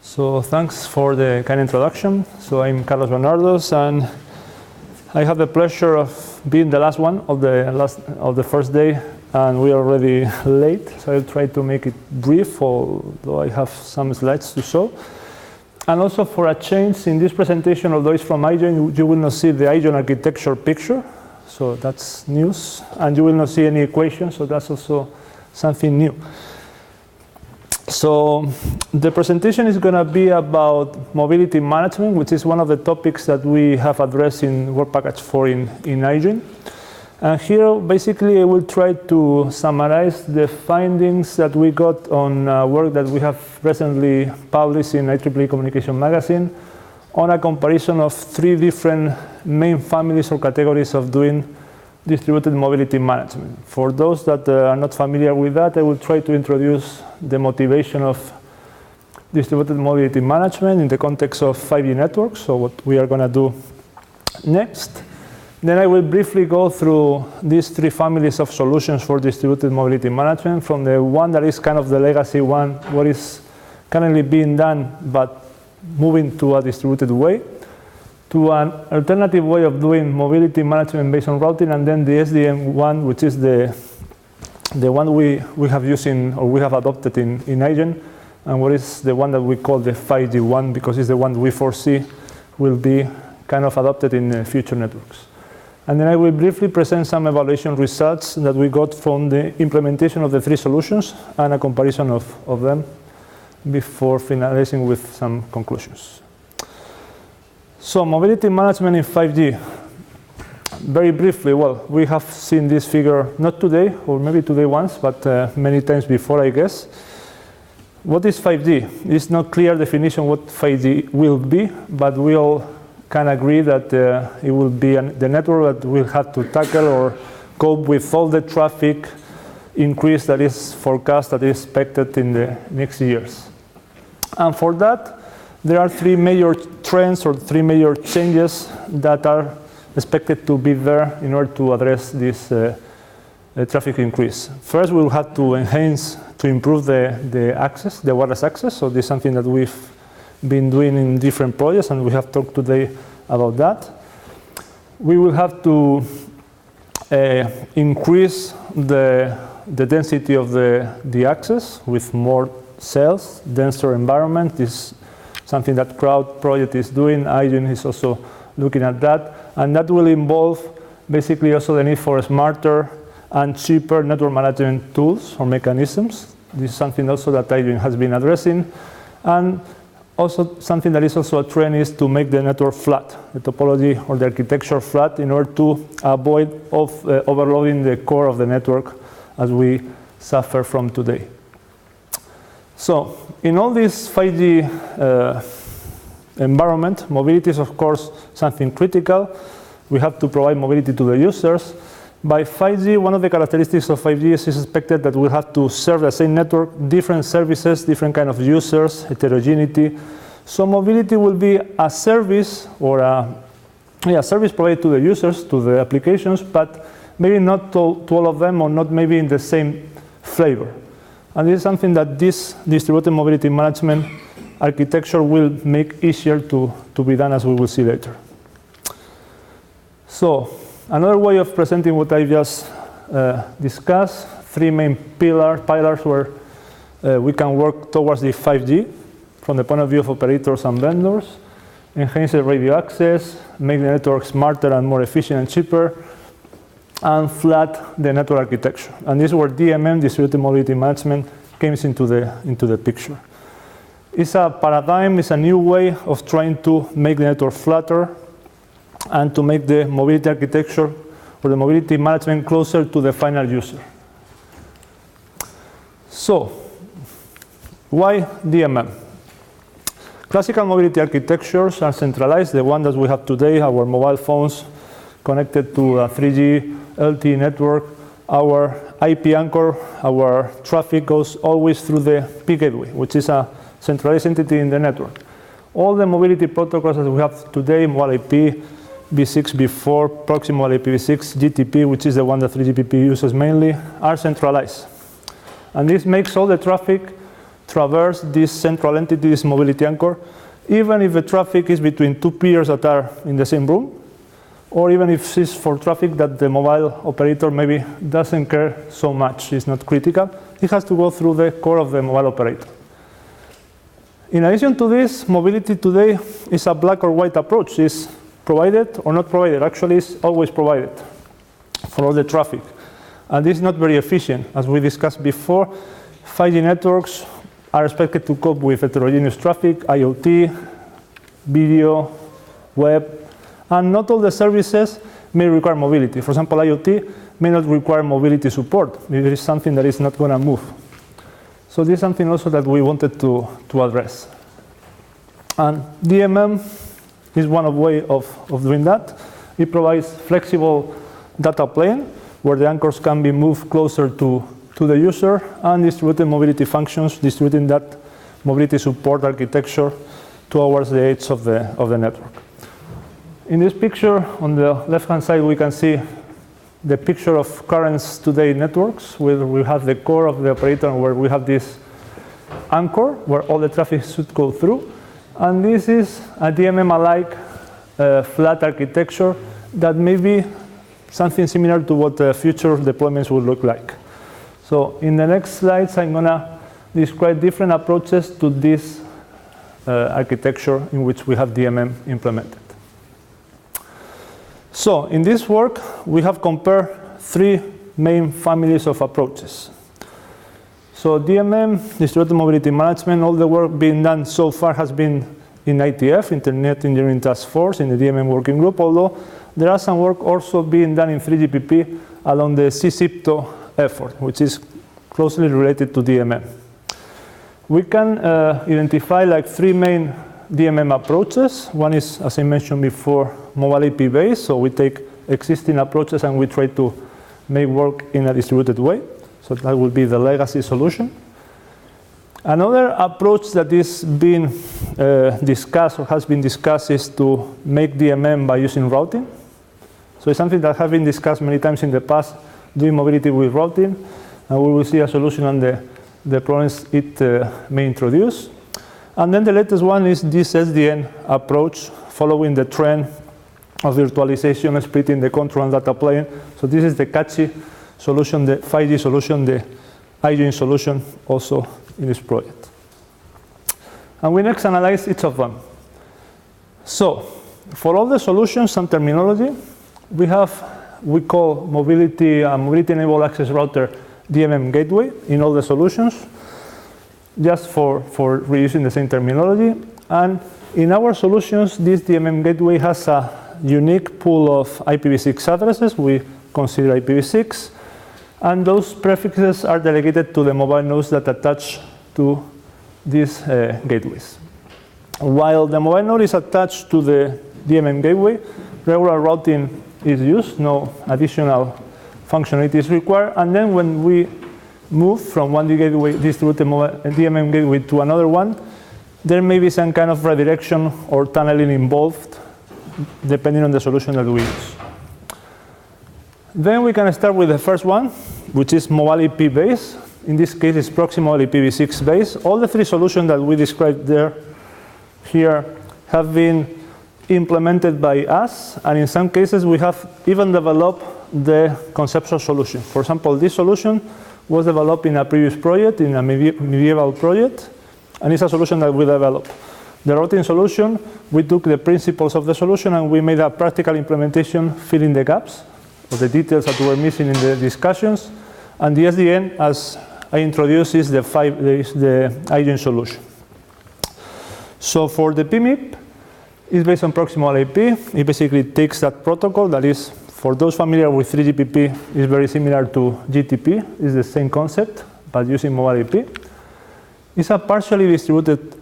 So thanks for the kind introduction. So I'm Carlos Bernados, and I have the pleasure of being the last one of the first day, and we are already late. So I'll try to make it brief, although I have some slides to show. And also for a change in this presentation, although it's from iJOIN, you will not see the iJOIN architecture picture. So that's news, and you will not see any equations. So that's also something new. So the presentation is going to be about mobility management, which is one of the topics that we have addressed in Work Package 4 in iJOIN. And here, basically, I will try to summarize the findings that we got on work that we have recently published in IEEE Communication Magazine on a comparison of 3 different main families or categories of doing distributed mobility management. For those that are not familiar with that, I will try to introduce the motivation of distributed mobility management in the context of 5G networks, so what we are going to do next. Then I will briefly go through these 3 families of solutions for distributed mobility management, from the one that is kind of the legacy one, what is currently being done but moving to a distributed way, to an alternative way of doing mobility management based on routing, and then the SDN one, which is the one we have used or we have adopted in iJOIN, and what is the one that we call the 5G one, because it's the one we foresee will be kind of adopted in future networks. And then I will briefly present some evaluation results that we got from the implementation of the 3 solutions and a comparison of them before finalizing with some conclusions. So mobility management in 5G. Very briefly, well, we have seen this figure, not today, or maybe today once, but many times before, I guess. What is 5G? It's not clear definition what 5G will be, but we all can agree that it will be the network that will have to tackle or cope with all the traffic increase that is forecast, that is expected in the next years. And for that, there are 3 major trends or 3 major changes that are expected to be there in order to address this traffic increase. First, we will have to improve the access, the wireless access. So this is something that we've been doing in different projects, and we have talked today about that. We will have to increase the density of the access with more cells, denser environment. This something that Crowd project is doing. iJOIN is also looking at that. And that will involve basically also the need for smarter and cheaper network management tools or mechanisms. This is something also that iJOIN has been addressing. And also something that is also a trend is to make the network flat, the topology or the architecture flat, in order to avoid overloading the core of the network as we suffer from today. So in all this 5G environment, mobility is of course something critical. We have to provide mobility to the users. By 5G, one of the characteristics of 5G is expected that we'll have to serve the same network, different services, different kind of users, heterogeneity. So mobility will be a service or a service provided to the users, to the applications, but maybe not to all of them, or not maybe in the same flavor. And this is something that this distributed mobility management architecture will make easier to be done, as we will see later. So another way of presenting what I just discussed, 3 main pillars where we can work towards the 5G from the point of view of operators and vendors, enhance the radio access, make the network smarter and more efficient and cheaper, and flat the network architecture. And this is where DMM, distributed mobility management, comes into the picture. It's a paradigm, it's a new way of trying to make the network flatter and to make the mobility architecture or the mobility management closer to the final user. So, why DMM? Classical mobility architectures are centralized, the one that we have today, our mobile phones connected to a 3G LTE network. Our IP anchor, our traffic goes always through the P gateway, which is a centralized entity in the network. All the mobility protocols that we have today, mobile IP, V6, V4, proximal IPv6, GTP, which is the one that 3GPP uses mainly, are centralized. And this makes all the traffic traverse this central entity, this mobility anchor, even if the traffic is between two peers that are in the same room, or even if it's for traffic that the mobile operator maybe doesn't care so much, it's not critical, it has to go through the core of the mobile operator. In addition to this, mobility today is a black or white approach. It's provided or not provided. Actually, it's always provided for all the traffic. And this is not very efficient. As we discussed before, 5G networks are expected to cope with heterogeneous traffic, IoT, video, web, and not all the services may require mobility. For example, IoT may not require mobility support. It is something that is not going to move. So this is something also that we wanted to address. And DMM is one of way of doing that. It provides flexible data plane where the anchors can be moved closer to the user, and distributed mobility functions, distributing that mobility support architecture towards the edge of the network. In this picture, on the left-hand side, we can see the picture of current today networks, where we have the core of the operator and where we have this anchor where all the traffic should go through. And this is a DMM-alike flat architecture that may be something similar to what the future deployments will look like. So in the next slides, I'm going to describe different approaches to this architecture in which we have DMM implemented. So in this work, we have compared three main families of approaches. So DMM, distributed mobility management, all the work being done so far has been in ITF, Internet Engineering Task Force, in the DMM working group, although there are some work also being done in 3GPP along the CSIPTO effort, which is closely related to DMM. We can identify like three main DMM approaches. One is, as I mentioned before, mobile IP based. So we take existing approaches and we try to make work in a distributed way. So that will be the legacy solution. Another approach that is being discussed or has been discussed is to make DMM by using routing. So it's something that has been discussed many times in the past, doing mobility with routing. And we will see a solution on the problems it may introduce. And then the latest one is this SDN approach, following the trend of virtualization, splitting the control and data plane. So this is the catchy solution, the 5G solution, the iJOIN solution also in this project. And we next analyze each of them. So for all the solutions, some terminology. We call mobility enabled access router DMM gateway in all the solutions, just for reusing the same terminology. And in our solutions, this DMM gateway has a unique pool of IPv6 addresses. We consider IPv6. And those prefixes are delegated to the mobile nodes that attach to these gateways. While the mobile node is attached to the DMM gateway, regular routing is used, no additional functionality is required. And then when we move from one gateway, distributed DMM gateway to another one, there may be some kind of redirection or tunneling involved, depending on the solution that we use. Then we can start with the first one, which is mobile IP based. In this case, it's proximal IPv6 based. All the three solutions that we described here have been implemented by us, and in some cases we have even developed the conceptual solution. For example, this solution was developed in a previous project, in a medieval project, and it's a solution that we developed. The routing solution, we took the principles of the solution and we made a practical implementation filling the gaps of the details that were missing in the discussions. And the SDN, as I introduced, is the iJOIN solution. So for the PMIP, it's based on proximal IP. It basically takes that protocol that is, for those familiar with 3GPP, is very similar to GTP. It's the same concept, but using mobile IP. It's a partially distributed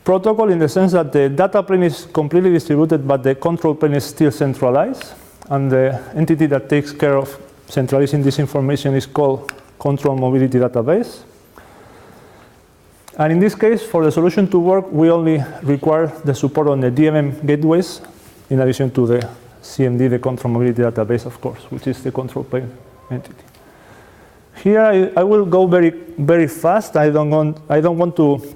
protocol in the sense that the data plane is completely distributed, but the control plane is still centralized. And the entity that takes care of centralizing this information is called Control Mobility Database. And in this case, for the solution to work, we only require the support on the DMM gateways, in addition to the CMD, the Control Mobility Database, of course, which is the control plane entity. Here I will go very fast. I don't want to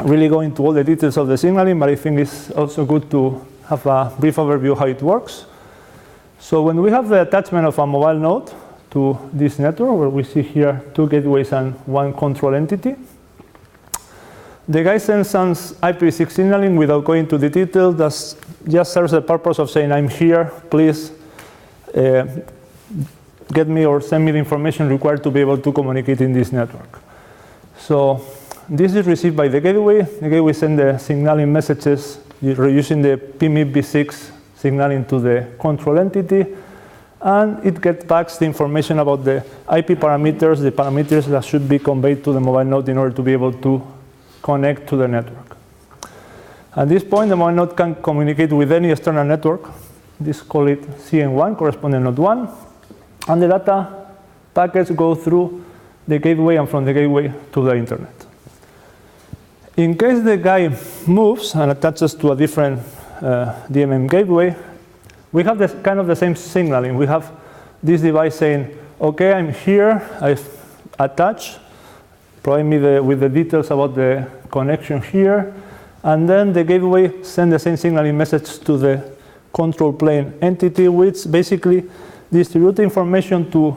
really go into all the details of the signaling, but I think it's also good to have a brief overview how it works. So when we have the attachment of a mobile node to this network, where we see here 2 gateways and 1 control entity, the guy sends some IPv6 signaling without going into the detail. That just serves the purpose of saying, I'm here, please get me or send me the information required to be able to communicate in this network. So this is received by the gateway. The gateway sends the signaling messages using the PMIPv6 signaling to the control entity, and it gets back the information about the IP parameters, the parameters that should be conveyed to the mobile node in order to be able to connect to the network. At this point, the mobile node can communicate with any external network. This call it CN1, corresponding node 1, and the data packets go through the gateway and from the gateway to the internet. In case the guy moves and attaches to a different DMM gateway, we have this kind of the same signaling. We have this device saying, OK, I'm here, I've attached, provide me with the details about the connection here, and then the gateway sends the same signaling message to the control plane entity, which basically distributes information to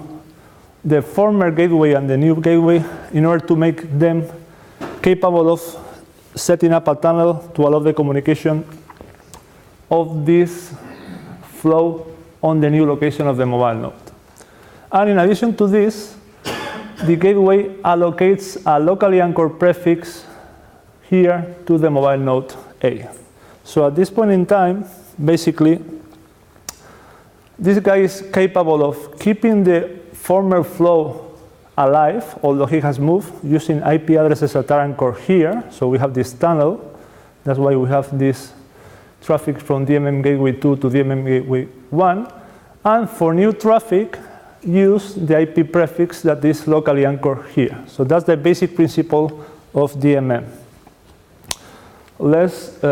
the former gateway and the new gateway in order to make them capable of setting up a tunnel to allow the communication of this flow on the new location of the mobile node. And in addition to this, the gateway allocates a locally anchored prefix here to the mobile node A. So at this point in time, basically, this guy is capable of keeping the former flow alive, although he has moved, using IP addresses that are anchored here. So we have this tunnel. That's why we have this traffic from DMM gateway 2 to DMM gateway 1. And for new traffic, use the IP prefix that is locally anchored here. So that's the basic principle of DMM. Let's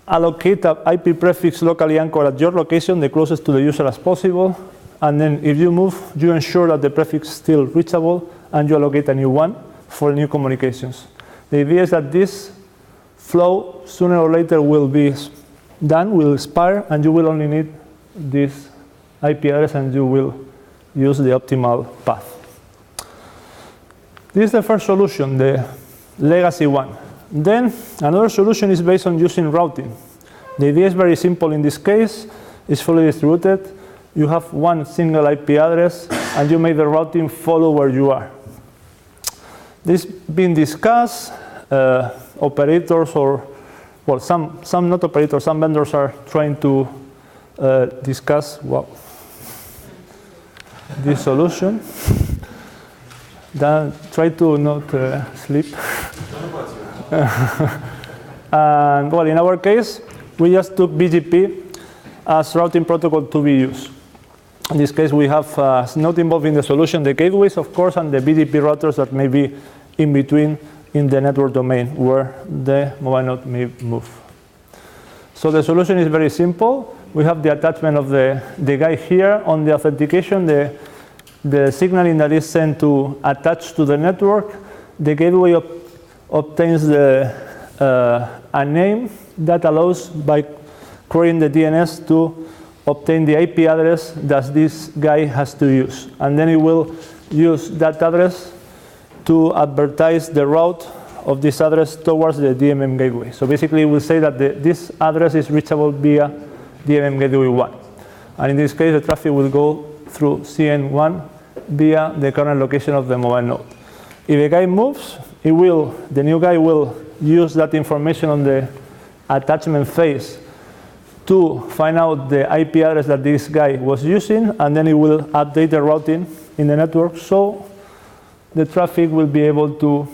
allocate an IP prefix locally anchored at your location, the closest to the user as possible. And then if you move, you ensure that the prefix is still reachable, and you allocate a new one for new communications. The idea is that this flow, sooner or later, will be done, will expire, and you will only need this IP address, and you will use the optimal path. This is the first solution, the legacy one. Then another solution is based on using routing. The idea is very simple in this case. It's fully distributed. You have one single IP address, and you make the routing follow where you are. This has been discussed. Operators or, well, some not operators, some vendors are trying to discuss this solution. Then try to not sleep. And well, in our case, we just took BGP as routing protocol to be used. In this case, we have not involved in the solution the gateways, of course, and the BGP routers that may be in between in the network domain where the mobile node may move. So the solution is very simple. We have the attachment of the guy here on the authentication, the signaling that is sent to attach to the network. The gateway obtains a name that allows, by querying the DNS, to obtain the IP address that this guy has to use. And then it will use that address to advertise the route of this address towards the DMM gateway. So basically, we'll say that this address is reachable via DMM gateway 1. And in this case, the traffic will go through CN1 via the current location of the mobile node. If the guy moves, the new guy will use that information on the attachment phase to find out the IP address that this guy was using, and then it will update the routing in the network, so the traffic will be able to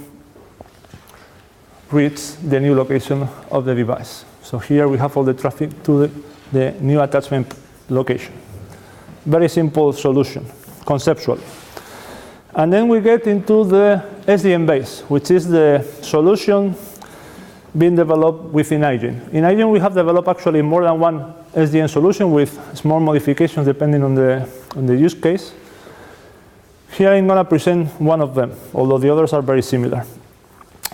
reach the new location of the device. So here we have all the traffic to the new attachment location. Very simple solution, conceptually. And then we get into the SDN-based, which is the solution being developed within iJOIN. In iJOIN, we have developed actually more than one SDN solution with small modifications depending on the use case. Here I'm going to present one of them, although the others are very similar.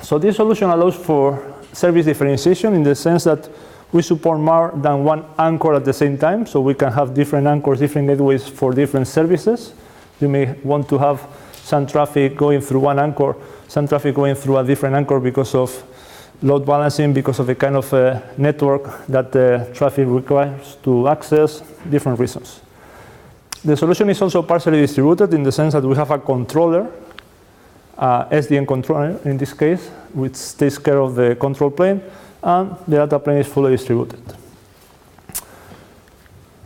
So this solution allows for service differentiation in the sense that we support more than one anchor at the same time, so we can have different anchors, different gateways for different services. You may want to have some traffic going through one anchor, some traffic going through a different anchor because of load balancing, because of the kind of network that the traffic requires to access, different reasons. The solution is also partially distributed in the sense that we have a controller, SDN controller in this case, which takes care of the control plane, and the data plane is fully distributed.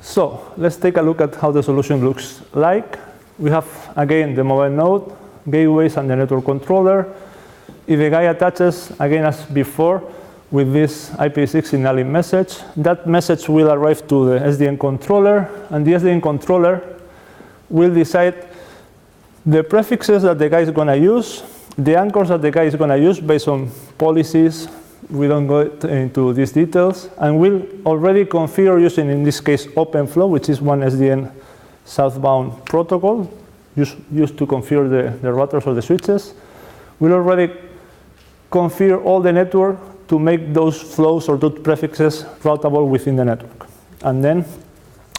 So let's take a look at how the solution looks like. We have, again, the mobile node, gateways, and the network controller. If the guy attaches, again as before, with this IP6 signaling message, that message will arrive to the SDN controller, and the SDN controller will decide the prefixes that the guy is going to use, the anchors that the guy is going to use based on policies. We don't go into these details, and we'll already configure using, in this case, OpenFlow, which is one SDN southbound protocol used to configure the routers or the switches. We'll already configure all the network to make those flows or those prefixes routable within the network. And then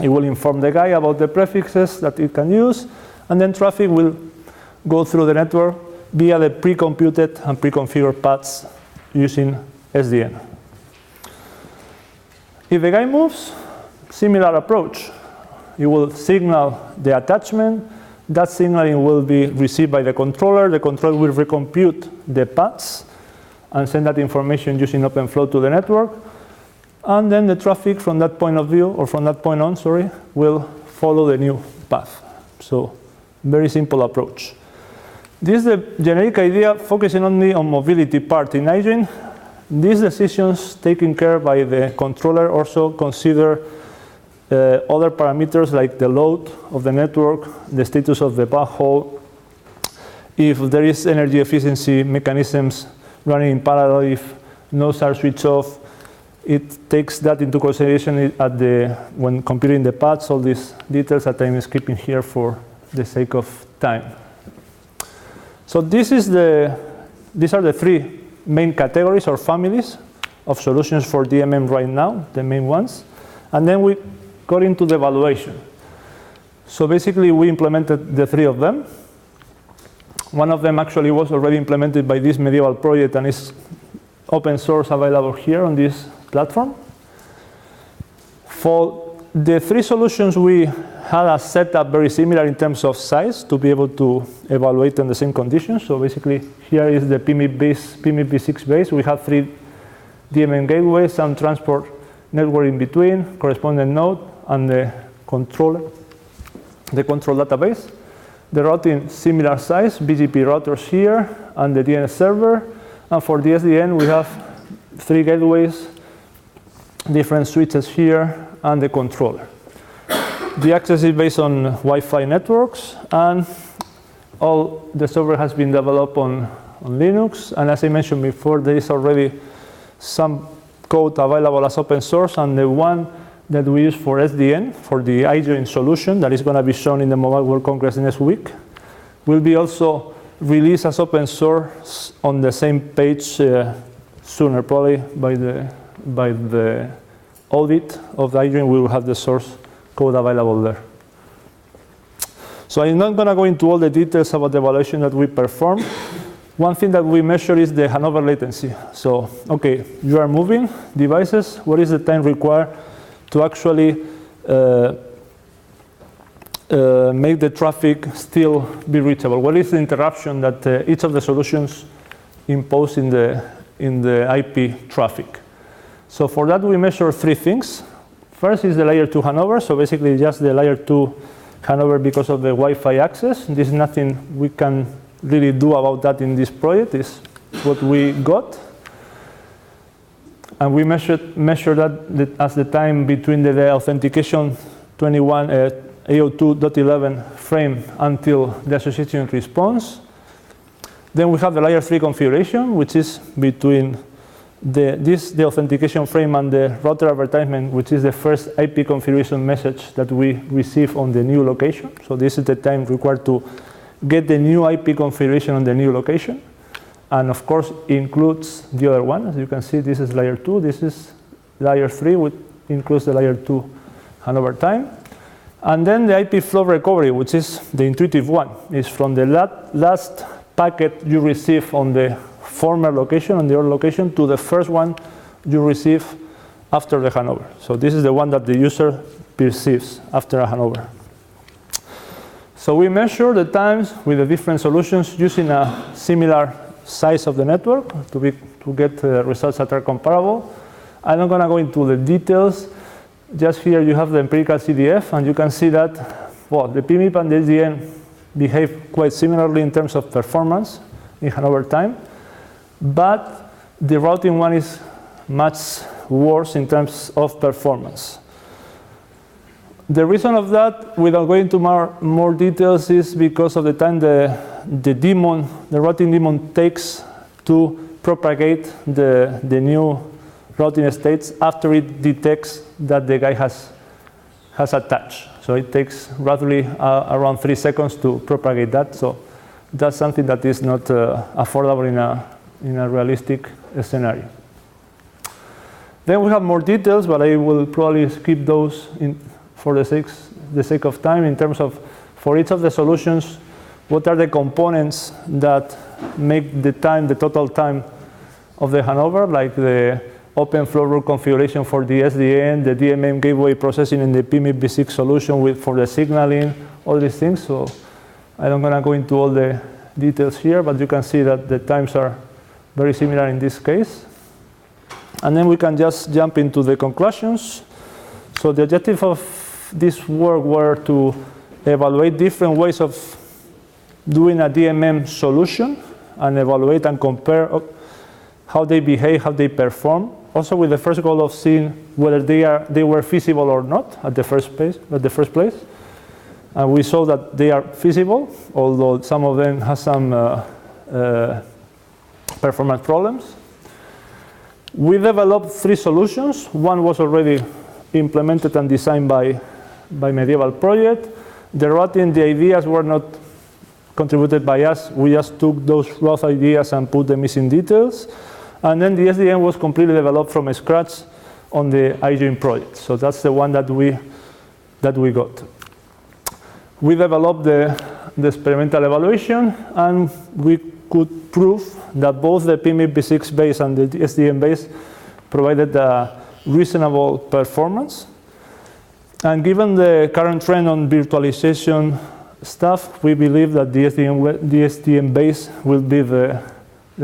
it will inform the guy about the prefixes that it can use, and then traffic will go through the network via the pre-computed and pre-configured paths using SDN. If the guy moves, similar approach. It will signal the attachment. That signaling will be received by the controller. The controller will recompute the paths and send that information using OpenFlow to the network. And then the traffic from that point of view, or from that point on, sorry, will follow the new path. So very simple approach. This is the generic idea, focusing only on mobility part in iJOIN. These decisions taken care by the controller also consider other parameters like the load of the network, the status of the backhaul, if there is energy efficiency mechanisms running in parallel, if nodes are switched off. It takes that into consideration when computing the paths, all these details that I'm skipping here for the sake of time. So these are the three main categories or families of solutions for DMM right now, the main ones. And then we got into the evaluation. So basically we implemented the three of them. One of them actually was already implemented by this medieval project and is open source available here on this platform. For the three solutions, we had a setup very similar in terms of size to be able to evaluate in the same conditions. So basically, here is the PMIP6 base. We have three DMM gateways, some transport network in between, correspondent node, and the controller, the control database. The routing, similar size, BGP routers here, and the DNS server. And for the SDN, we have three gateways, different switches here, and the controller. The access is based on Wi-Fi networks, and all the software has been developed on Linux. And as I mentioned before, there is already some code available as open source, and the one that we use for SDN, for the iJOIN solution that is going to be shown in the Mobile World Congress next week, will be also released as open source on the same page sooner, probably by the audit of the iJOIN. We will have the source code available there. So I'm not going to go into all the details about the evaluation that we perform. One thing that we measure is the handover latency. So, okay, you are moving devices. What is the time required to actually make the traffic still be reachable? What is the interruption that each of the solutions impose in the IP traffic? So for that, we measure three things. First is the layer 2 handover. So basically just the layer 2 handover because of the Wi-Fi access. There's nothing we can really do about that in this project. It's what we got. And we measure that as the time between the authentication 21 AO2.11 frame until the association response. Then we have the layer 3 configuration, which is between the authentication frame and the router advertisement, which is the first IP configuration message that we receive on the new location. So this is the time required to get the new IP configuration on the new location. And of course, includes the other one. As you can see, this is layer 2. This is layer 3, which includes the layer 2 handover time. And then the IP flow recovery, which is the intuitive one, is from the last packet you receive on the former location, on the old location, to the first one you receive after the handover. So this is the one that the user perceives after a handover. So we measure the times with the different solutions using a similar size of the network to get results that are comparable. I'm not going to go into the details. Just here you have the empirical CDF, and you can see that, well, the PMIP and the SDN behave quite similarly in terms of performance in handover time, but the routing one is much worse in terms of performance. The reason of that, without going into more details, is because of the time the routing daemon takes to propagate the new routing states after it detects that the guy has attached. So it takes roughly around 3 seconds to propagate that. So that's something that is not affordable in a realistic scenario. Then we have more details, but I will probably skip those for the sake of time, in terms of, for each of the solutions, what are the components that make the total time of the handover, like the open flow rule configuration for the SDN, the DMM gateway processing in the PMIP v6 solution for the signaling, all these things. So I'm not going to go into all the details here, but you can see that the times are very similar in this case. And then we can just jump into the conclusions. So the objective of this work were to evaluate different ways of doing a DMM solution and evaluate and compare how they behave, how they perform. Also with the first goal of seeing whether they were feasible or not at the first place. And we saw that they are feasible, although some of them have some performance problems. We developed 3 solutions. One was already implemented and designed by Medieval Project. The routing, the ideas were not contributed by us. We just took those rough ideas and put the missing details. And then the SDN was completely developed from scratch on the iJOIN project. So that's the one that we got. We developed the experimental evaluation, and we could prove that both the PMIP v6 base and the SDN base provided a reasonable performance. And given the current trend on virtualization stuff, we believe that the SDN base will be the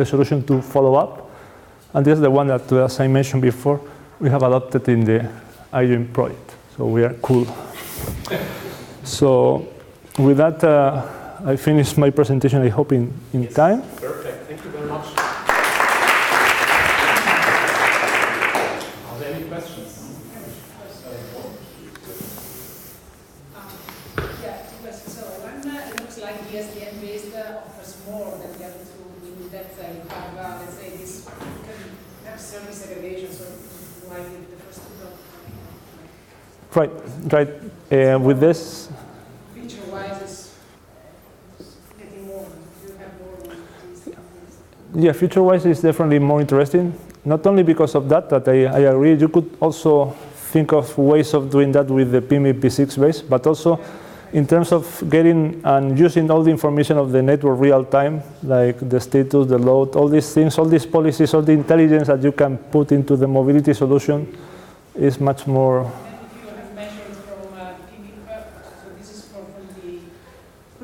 solution to follow up. And this is the one that, as I mentioned before, we have adopted in the iJOIN project. So we are cool. So with that, I finished my presentation, I hope, in time. Perfect. Thank you very much. Are there any questions? Yeah, 2 questions. So one, it looks like the SDN-based offers more than the other two, in that you have, let's say, this, you can have service segregation, so why the first two don't? Right. With this, feature-wise, is getting more. You have more. yeah, feature-wise is definitely more interesting. Not only because of that I agree. You could also think of ways of doing that with the PMIP v6 base, but also in terms of getting and using all the information of the network real time, like the status, the load, all these things, all these policies, all the intelligence that you can put into the mobility solution is much more. And if you have measured from PMIP, so this is from the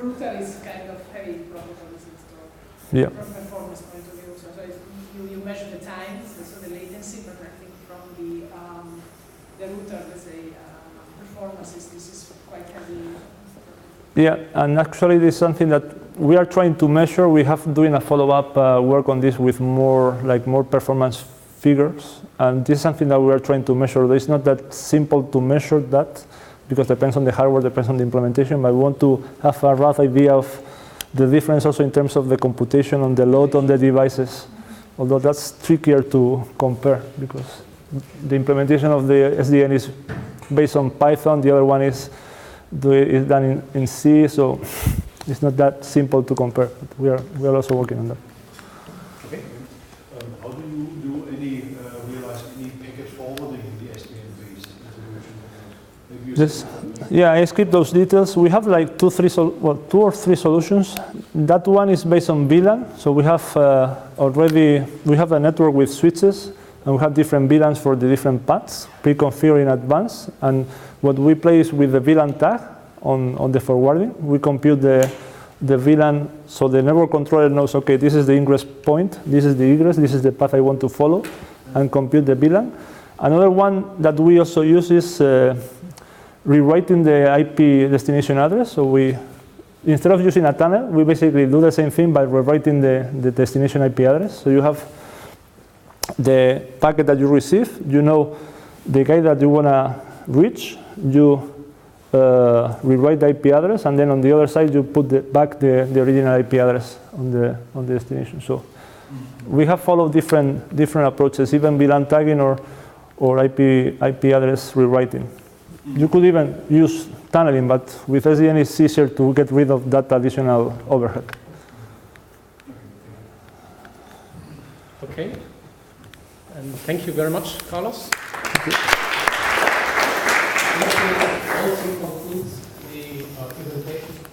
router is kind of heavy protocols installed. Yeah. From performance point of view. So if you measure the time, so the latency, but I think from the router, let's say, performances, this is quite heavy. Yeah, and actually this is something that we are trying to measure. We have doing a follow-up work on this with more performance figures, and this is something that we are trying to measure. It's not that simple to measure that, because it depends on the hardware, depends on the implementation, but we want to have a rough idea of the difference also in terms of the computation on the load on the devices, although that's trickier to compare because the implementation of the SDN is based on Python, the other one is done in C, so it's not that simple to compare. But we are also working on that. Okay. How do you do realize any packet forwarding in the SDN-based resolution? Maybe you This, yeah, I skipped those details. We have like two or three solutions. That one is based on VLAN. So we have we have a network with switches, and we have different VLANs for the different paths pre-configured in advance. And what we play is with the VLAN tag on the forwarding. We compute the VLAN, so the network controller knows, okay, this is the ingress point, this is the egress, this is the path I want to follow, and compute the VLAN. Another one that we also use is rewriting the IP destination address. So we, instead of using a tunnel, we basically do the same thing by rewriting the destination IP address. So you have the packet that you receive, you know the guy that you want to reach, you rewrite the IP address, and then on the other side you put back the original IP address on the destination. So we have followed different approaches, even VLAN tagging or IP address rewriting. You could even use tunneling, but with SDN it's easier to get rid of that additional overhead. Okay. And thank you very much, Carlos. Thank you. This also concludes the presentation.